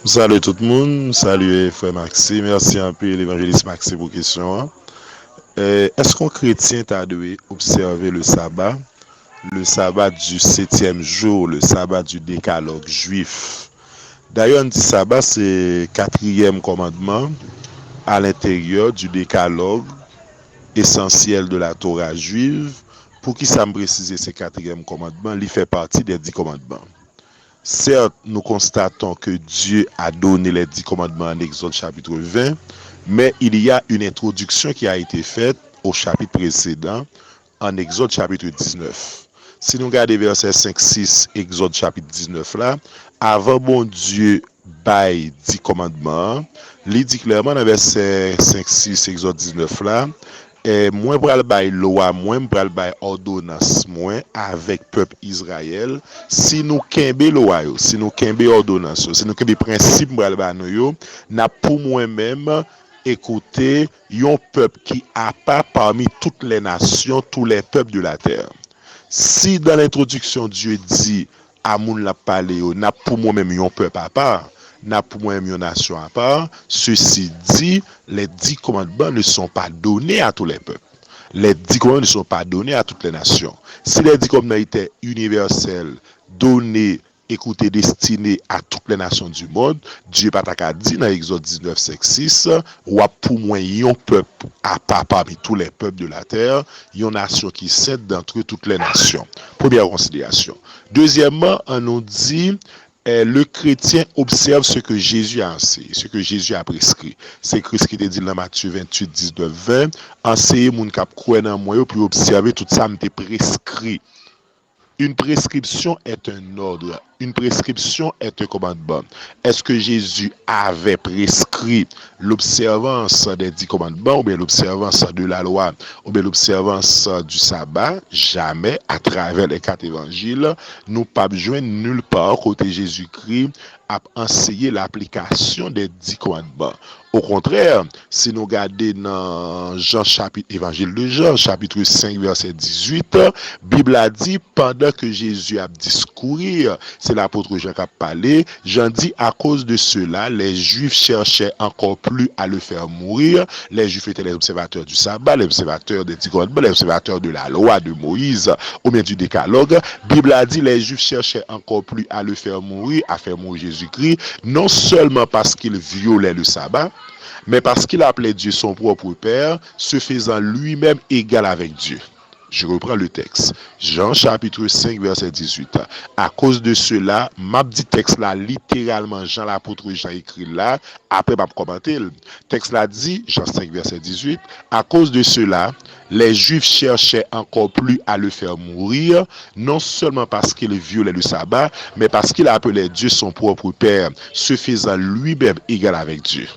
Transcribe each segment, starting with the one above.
Salut tout le monde, salut frère Maxime, merci un peu l'évangéliste Maxime pour question. Est-ce qu'un chrétien t'a dû observer le sabbat du septième jour, le sabbat du décalogue juif? D'ailleurs, on dit sabbat, c'est quatrième commandement à l'intérieur du décalogue essentiel de la Torah juive. Pour qui ça me préciser ce quatrième commandement, il fait partie des 10 commandements. Certes, nous constatons que Dieu a donné les 10 commandements en Exode chapitre 20, mais il y a une introduction qui a été faite au chapitre précédent, en Exode chapitre 19. Si nous regardons verset 5-6, Exode chapitre 19 là, avant bon Dieu bail 10 commandements, il dit clairement dans verset 5-6, Exode 19 là, moi pral bay loi, moi pral bay ordonnance moi avec peuple Israël si nous kembe loi yo, si nous kembe ordonnance, si nous kembe principe pral bay nou yo, n'a pour moi-même écouter yon peuple qui a pas parmi toutes les nations, tous les peuples de la terre. Si dans l'introduction Dieu dit à moun la parler yo, n'a pour moi-même yon peuple à part, n'a pour moi-même une nation à part. Ceci dit, les 10 commandements ne sont pas donnés à tous les peuples. Les 10 commandements ne sont pas donnés à toutes les nations. Si les 10 commandements étaient universels, donnés, écoutés, destinés à toutes les nations du monde, Dieu pas ta dit dans Exode 19, 5, 6, ou pour moi, yon peuple à part parmi tous les peuples de la terre, yon nation qui cède d'entre toutes les nations. Première considération. Deuxièmement, on nous dit, le chrétien observe ce que Jésus a enseigné, ce que Jésus a prescrit. C'est Christ qui te dit dans Matthieu 28, 19, 20, enseigner moun kap kwen nan mwen yo, puis observer tout ça m'te prescrit. Une prescription est un ordre. Une prescription est un commandement. Est-ce que Jésus avait prescrit l'observance des 10 commandements ou bien l'observance de la loi ou bien l'observance du sabbat? Jamais, à travers les 4 évangiles, nous pas besoin nulle part côté Jésus-Christ à enseigner l'application des 10 commandements. Au contraire, si nous regardons dans Jean chapitre, évangile de Jean, chapitre 5, verset 18, Bible a dit, pendant que Jésus a discouru, c'est l'apôtre Jean qui a parlé, Jean dit, à cause de cela, les Juifs cherchaient encore plus à le faire mourir. Les Juifs étaient les observateurs du sabbat, les observateurs des 10 commandements, les observateurs de la loi de Moïse, au milieu du décalogue. Bible a dit, les Juifs cherchaient encore plus à le faire mourir, à faire mourir Jésus-Christ, non seulement parce qu'il violait le sabbat, mais parce qu'il appelait Dieu son propre Père, se faisant lui-même égal avec Dieu. Je reprends le texte. Jean chapitre 5 verset 18. À cause de cela, m'a dit texte là littéralement Jean l'apôtre Jean écrit là, après m'a commenté. Texte là dit Jean 5 verset 18, à cause de cela, les Juifs cherchaient encore plus à le faire mourir, non seulement parce qu'il violait le sabbat, mais parce qu'il appelait Dieu son propre Père, se faisant lui-même égal avec Dieu.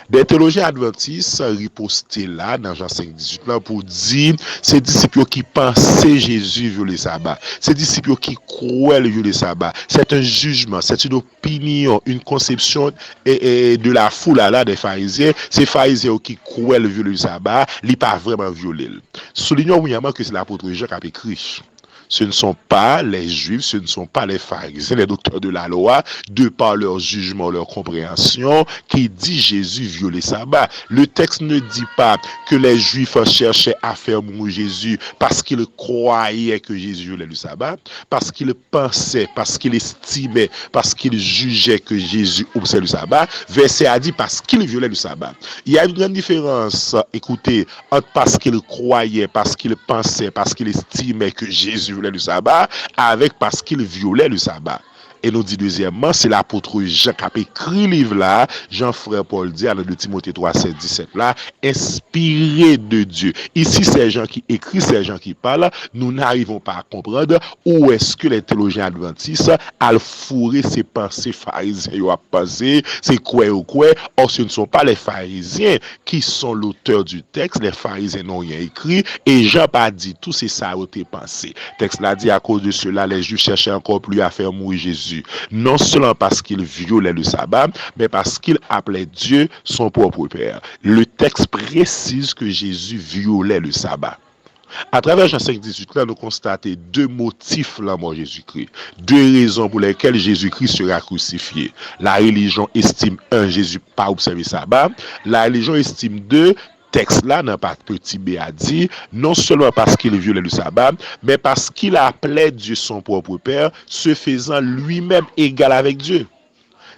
Des théologiens adventistes ripostaient là dans Jean 5, 18 là pour dire ces disciples qui pensaient Jésus violer le sabbat, ces disciples qui croyaient violer le sabbat, c'est un jugement, c'est une opinion, une conception de la foule là des pharisiens. Ces pharisiens qui croyaient violer le sabbat, ils pas vraiment violé. Soulignons ouvertement que c'est l'apôtre Jean qui a écrit. Ce ne sont pas les Juifs, ce ne sont pas les pharisiens, les docteurs de la loi, de par leur jugement, leur compréhension, qui dit Jésus violait le sabbat. Le texte ne dit pas que les Juifs cherchaient à faire mourir Jésus parce qu'ils croyaient que Jésus violait le sabbat, parce qu'ils pensaient, parce qu'ils estimaient, parce qu'ils jugeaient que Jésus observait le sabbat. Verset a dit parce qu'il violait le sabbat. Il y a une grande différence, écoutez, entre parce qu'ils croyaient, parce qu'ils pensaient, parce qu'ils estimaient que Jésus violait le sabbat, avec parce qu'il violait le sabbat. Et nous dit deuxièmement, c'est l'apôtre Jean qui a écrit le livre là, Jean-Frère Paul dit, dans 2 Timothée 3, 7, 17 là, inspiré de Dieu. Ici, c'est gens qui écrivent, c'est gens qui parlent, nous n'arrivons pas à comprendre où est-ce que les théologiens adventistes ont fourré ces pensées pharisiens, ils ont pensé, c'est quoi ou quoi. Or, ce ne sont pas les pharisiens qui sont l'auteur du texte, les pharisiens n'ont rien écrit, et Jean pas dit tout, c'est ça où t'es pensé. Le texte l'a dit, à cause de cela, les Juifs cherchaient encore plus à faire mourir Jésus. Non seulement parce qu'il violait le sabbat, mais parce qu'il appelait Dieu son propre Père. Le texte précise que Jésus violait le sabbat. À travers Jean 5,18, là, nous constatons deux motifs la mort de Jésus-Christ. Deux raisons pour lesquelles Jésus-Christ sera crucifié. La religion estime, un, Jésus pas observé sabbat. La religion estime, deux, texte là, n'a pas petit b a dit, non seulement parce qu'il violait le sabbat, mais parce qu'il appelait Dieu son propre Père, se faisant lui-même égal avec Dieu.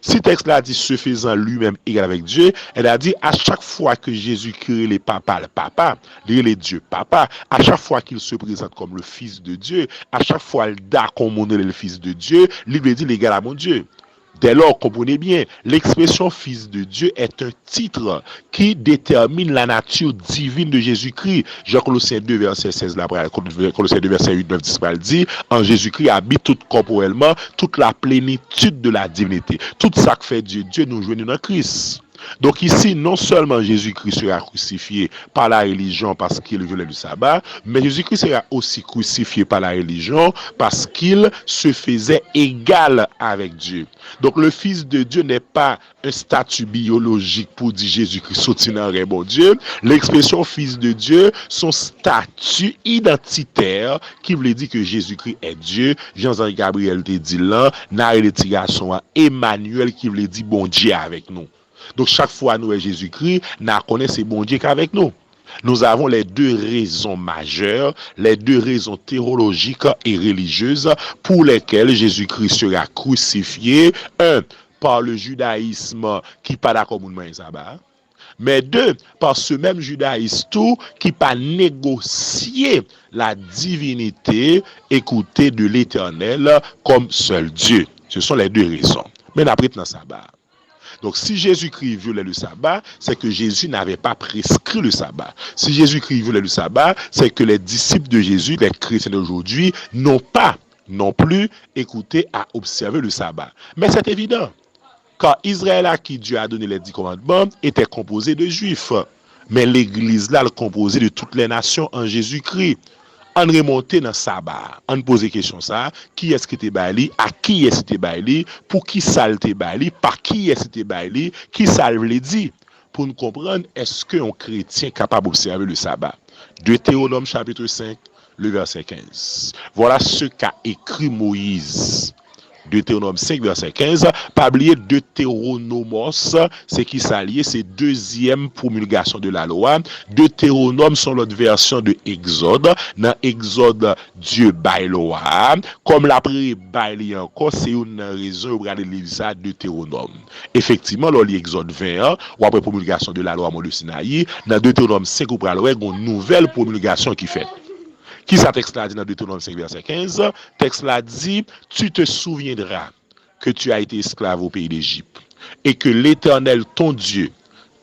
Si texte là dit se faisant lui-même égal avec Dieu, elle a dit à chaque fois que Jésus crée les papas, le papa, les Dieu papa, à chaque fois qu'il se présente comme le fils de Dieu, à chaque fois il da comme on est le fils de Dieu, il veut dire l'égal à mon Dieu. Dès lors, comprenez bien, l'expression fils de Dieu est un titre qui détermine la nature divine de Jésus-Christ. Jean Colossiens 2, verset 16, là, Colossiens 2, verset 8, 9, 10, dit, en Jésus-Christ habite tout corporellement toute la plénitude de la divinité. Tout ça que fait Dieu, Dieu nous joignit dans Christ. Donc ici, non seulement Jésus-Christ sera crucifié par la religion parce qu'il violait le sabbat, mais Jésus-Christ sera aussi crucifié par la religion parce qu'il se faisait égal avec Dieu. Donc le Fils de Dieu n'est pas un statut biologique pour dire Jésus-Christ sorti dans le bon Dieu. L'expression Fils de Dieu, son statut identitaire qui voulait dire que Jésus-Christ est Dieu. Jean-Henri Gabriel te dit là, dans l'étiration Emmanuel qui voulait dire bon Dieu avec nous. Donc chaque fois nous et Jésus-Christ, nous connaissons ce bon Dieu qu'avec nous. Nous avons les deux raisons majeures, les deux raisons théologiques et religieuses pour lesquelles Jésus-Christ sera crucifié. Un, par le judaïsme qui pas d'accord avec le sabbat. Mais deux, par ce même judaïsme tout qui pas négocié la divinité, écoutée de l'Éternel comme seul Dieu. Ce sont les deux raisons. Mais après dans le sabbat. Donc, si Jésus-Christ violait le sabbat, c'est que Jésus n'avait pas prescrit le sabbat. Si Jésus-Christ violait le sabbat, c'est que les disciples de Jésus, les chrétiens d'aujourd'hui, n'ont pas non plus écouté à observer le sabbat. Mais c'est évident, car Israël à qui Dieu a donné les 10 commandements était composé de Juifs. Mais l'Église là, elle est composée de toutes les nations en Jésus-Christ. On remonte dans sabbat, on pose question ça, qui est-ce qui était baili, à qui est-ce qui était baili, pour qui ça était baili, par qui est-ce qui était baili, qui ça le dit, pour nous comprendre est-ce qu'un chrétien est capable d'observer le sabbat. Deutéronome chapitre 5, le verset 15. Voilà ce qu'a écrit Moïse. Deutéronome 5, verset 15, pas oublier Deutéronomos, c'est qui s'allie, c'est deuxième promulgation de la loi. Deutéronome sont l'autre version de Exode. Dans Exode, Dieu baille loi. Comme l'après baille encore, c'est une raison pour regarder ça Deutéronome. Effectivement, lors de Exode 21, ou après promulgation de la loi Mont de Sinaï, dans Deutéronome 5, ou pour une nouvelle promulgation qui fait. Qui ça texte là dit dans Deutéronome 5, verset 15? Texte là dit, tu te souviendras que tu as été esclave au pays d'Égypte et que l'Éternel, ton Dieu,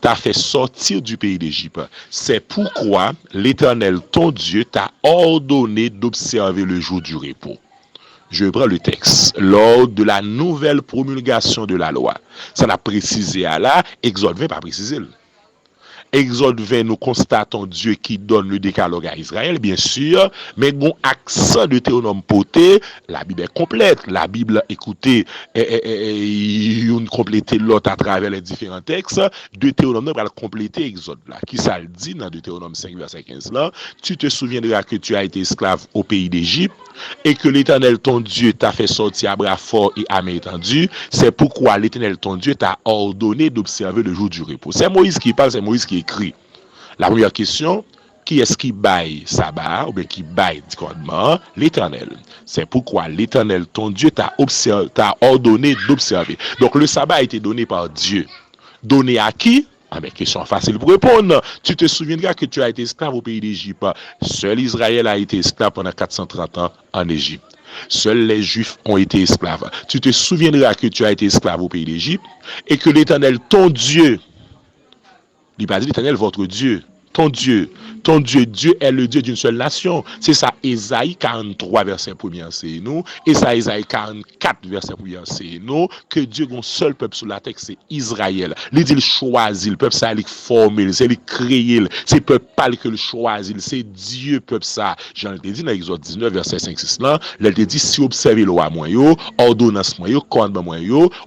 t'a fait sortir du pays d'Égypte. C'est pourquoi l'Éternel, ton Dieu, t'a ordonné d'observer le jour du repos. Je prends le texte. Lors de la nouvelle promulgation de la loi. Ça l'a précisé à là, Exode 20 pas précisé. Exode 20, nous constatons Dieu qui donne le décalogue à Israël, bien sûr, mais bon, accent de Théonome poté, la Bible est complète. La Bible, écoutez, une compléter l'autre à travers les différents textes. Deutéronome va compléter Exode là. Qui ça le dit dans Deutéronome 5, verset 15 là? Tu te souviendras que tu as été esclave au pays d'Égypte et que l'Éternel ton Dieu t'a fait sortir à bras forts et à main étendue. C'est pourquoi l'Éternel ton Dieu t'a ordonné d'observer le jour du repos. C'est Moïse qui parle, c'est Moïse qui écrit. La première question, qui est-ce qui baille sabbat ou bien qui baille du commandement? L'Éternel. C'est pourquoi l'Éternel ton Dieu t'a ordonné d'observer. Donc le sabbat a été donné par Dieu. Donné à qui? Ah mais question facile pour répondre. Tu te souviendras que tu as été esclave au pays d'Égypte. Seul Israël a été esclave pendant 430 ans en Égypte. Seuls les Juifs ont été esclaves. Tu te souviendras que tu as été esclave au pays d'Égypte et que l'Éternel, ton Dieu, il n'a pas dit l'Éternel, votre Dieu, ton Dieu, Dieu est le Dieu d'une seule nation. C'est ça, Ésaïe 43, verset 1er, c'est nous. Et ça, Ésaïe 44, verset 1er, c'est nous. Que Dieu a un seul peuple sur la terre, c'est Israël. Il dit, il choisit, le peuple, ça, il formé, c'est il créé, c'est le peuple pas que le choisit, c'est Dieu, peuple, ça. J'en ai dit dans Exode 19, verset 5-6, là, il a dit, si observez le roi, moi, ordonnance, moi, commandement, moi,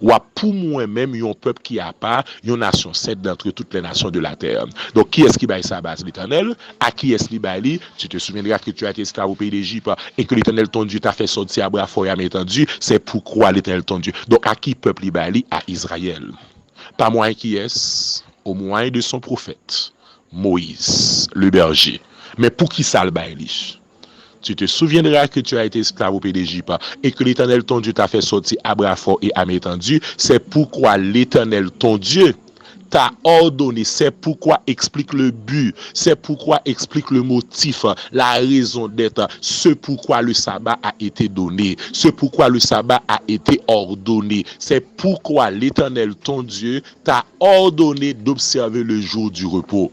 ou pour moi-même, un peuple qui a pas, une nation, 7 d'entre toutes les nations de la terre. Donc, qui est-ce qui va ça, c'est l'Éternel? À qui est-ce li? Tu te souviendras que tu as été esclave au pays d'Égypte et que l'Éternel ton Dieu t'a fait sortir à bras forts et à main tendue. C'est pourquoi l'Éternel ton Dieu. Donc à qui peuple li? À Israël. Pas moyen qui est-ce? Au moyen de son prophète, Moïse, le berger. Mais pour qui ça le li? Tu te souviendras que tu as été esclave au pays d'Égypte et que l'Éternel ton Dieu t'a fait sortir à bras forts et à main tendue. C'est pourquoi l'Éternel ton Dieu t'a ordonné, c'est pourquoi explique le but, c'est pourquoi explique le motif, la raison d'être, ce pourquoi le sabbat a été donné, ce pourquoi le sabbat a été ordonné, c'est pourquoi l'Éternel ton Dieu t'a ordonné d'observer le jour du repos.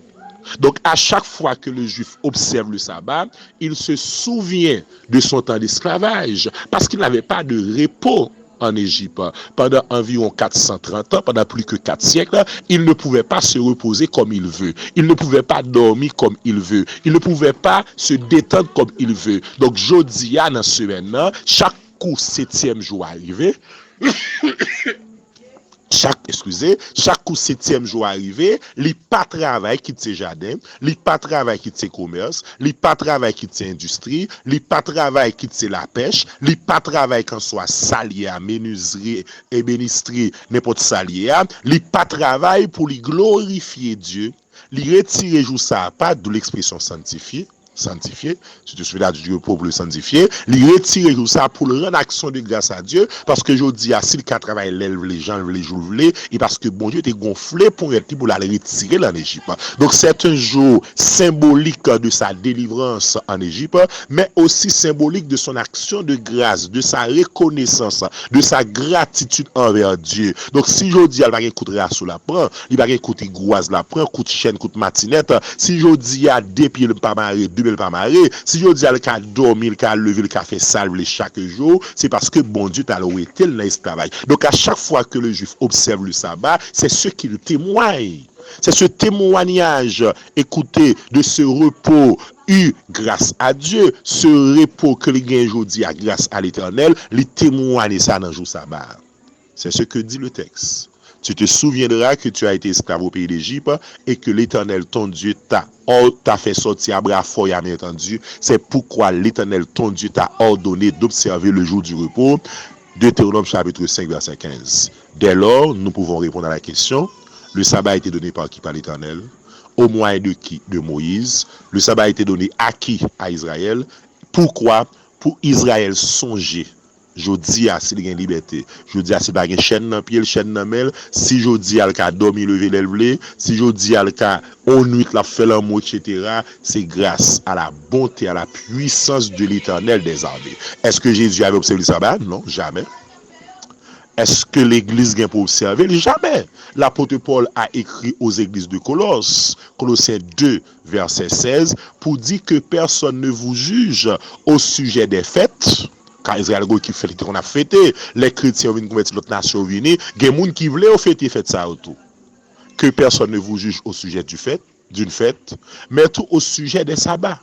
Donc à chaque fois que le juif observe le sabbat, il se souvient de son temps d'esclavage parce qu'il n'avait pas de repos en Égypte. Pendant environ 430 ans, pendant plus que 4 siècles, il ne pouvait pas se reposer comme il veut. Il ne pouvait pas dormir comme il veut. Il ne pouvait pas se détendre comme il veut. Donc, jodia dans ce maintenant, chaque coup 7e jour arrivé, chaque coup 7e jour arrivé, li pas travail quitte ses jardins, li pas travail quitte ses commerces, li pas travail quitte ses industries, li pas travail quitte ses la pêche, li pas travail quand soit salier, menuiserie, ébénisterie, n'importe salier, li pas travail pour lui glorifier Dieu, li retirer jour ça pas de l'expression sanctifié, si tu souviens du Dieu pour le sanctifier, lui retirer tout ça pour le rendre action de grâce à Dieu, parce que je dis, si le cas travail lève les gens, les jours, et parce que bon Dieu était gonflé pour être pour la retirer en Égypte. Donc c'est un jour symbolique de sa délivrance en Égypte, mais aussi symbolique de son action de grâce, de sa reconnaissance, de sa gratitude envers Dieu. Donc si je dis, elle va écouter sous la prend, il va écouter gouaz la prend, coup de chaîne, coup de matinette, si je dis à deux pieds le pas marrer, deux pas marrer, si je dis qu'à dormir, qu'à lever, qu'à faire salve chaque jour, c'est parce que bon Dieu t'a été dans l'esclavage. Donc à chaque fois que le juif observe le sabbat, c'est ce qu'il témoigne. C'est ce témoignage, écoutez, de ce repos eu grâce à Dieu, ce repos que les gains aujourd'hui à grâce à l'Éternel, les témoigne ça dans le jour sabbat. C'est ce que dit le texte. Tu te souviendras que tu as été esclave au pays d'Égypte et que l'Éternel, ton Dieu, t'a fait sortir à bras forts et à main tendue. C'est pourquoi l'Éternel, ton Dieu, t'a ordonné d'observer le jour du repos. Deutéronome chapitre 5, verset 15. Dès lors, nous pouvons répondre à la question. Le sabbat a été donné par qui? Par l'Éternel. Au moyen de qui? De Moïse. Le sabbat a été donné à qui? À Israël. Pourquoi? Pour Israël songer. Je dis à si il y a une liberté. Je dis à si il y a une chaîne dans pied, chaîne dans mail. Si je dis à l'ka dormir, lever, lever. Si je dis à l'ka on nuit, la fait l'amour, etc. C'est grâce à la bonté, à la puissance de l'Éternel des armées. Est-ce que Jésus avait observé le sabbat? Non, jamais. Est-ce que l'église vient pour observer? Jamais. L'apôtre Paul a écrit aux églises de Colosse, Colossiens 2, verset 16, pour dire que personne ne vous juge au sujet des fêtes. Quand Israël qui fait qu'on a fêté, les chrétiens viennent convertir l'autre nation venir, il y a des gens qui voulaient fêter ça autour. Que personne ne vous juge au sujet d'une fête, mais tout au sujet des sabbats.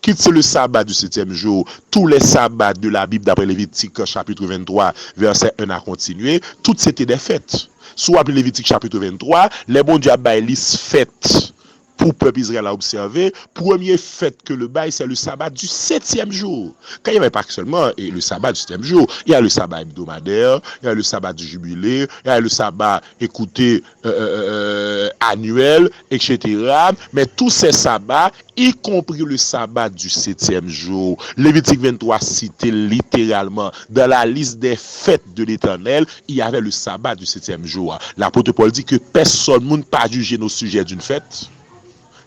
Quitte le sabbat du 7e jour, tous les sabbats de la Bible d'après Lévitique chapitre 23, verset 1 à continuer, toutes c'était des fêtes. Soit Lévitique chapitre 23, les bons dieux baïlis fêtes pour le peuple Israël à observer. Première fête que le bail, c'est le sabbat du 7e jour. Quand il n'y avait pas seulement le sabbat du 7e jour, il y a le sabbat hebdomadaire, il y a le sabbat du jubilé, il y a le sabbat, écoutez, annuel, etc. Mais tous ces sabbats, y compris le sabbat du 7e jour, Lévitique 23 citait littéralement dans la liste des fêtes de l'Éternel, il y avait le sabbat du 7e jour. L'apôtre Paul dit que personne ne peut pas juger nos sujets d'une fête,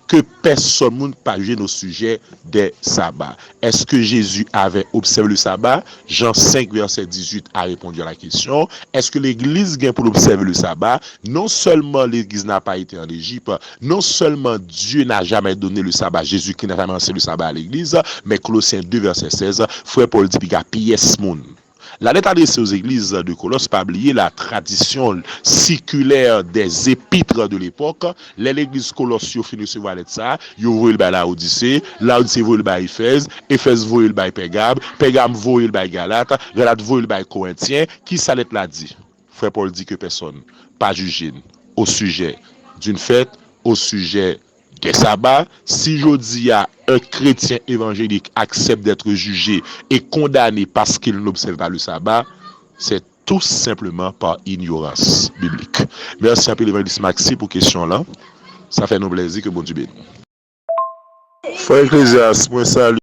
que personne ne peut pas juger nos sujets des sabbats. Est-ce que Jésus avait observé le sabbat? Jean 5, verset 18 a répondu à la question. Est-ce que l'Église vient pour observer le sabbat? Non seulement l'Église n'a pas été en Égypte, non seulement Dieu n'a jamais donné le sabbat, Jésus qui n'a jamais enseigné le sabbat à l'Église, mais Colossiens 2, verset 16, frère Paul dit qu'il y a pièce moun. La lettre adressée aux églises de Colosse, pas oublier la tradition séculaire des épîtres de l'époque. L'église Colosse, yo fini recevoir lettre ça, yo voyé le la Odyssée, la Odyssée voyé le Éphèse, Éphèse voyé le Pégame, Pégame voyé le Galate, Galate voyé le Corinthien. Qui ça lettre là dit? Frère Paul dit que personne pas jugé au sujet d'une fête, au sujet Que sabbat, si je dis à un chrétien évangélique accepte d'être jugé et condamné parce qu'il n'observe pas le sabbat, c'est tout simplement par ignorance biblique. Merci un peu l'évangéliste Maxi pour question là. Ça fait nous plaisir que bon Dieu bénisse. Frère Ecclésias, moi salut.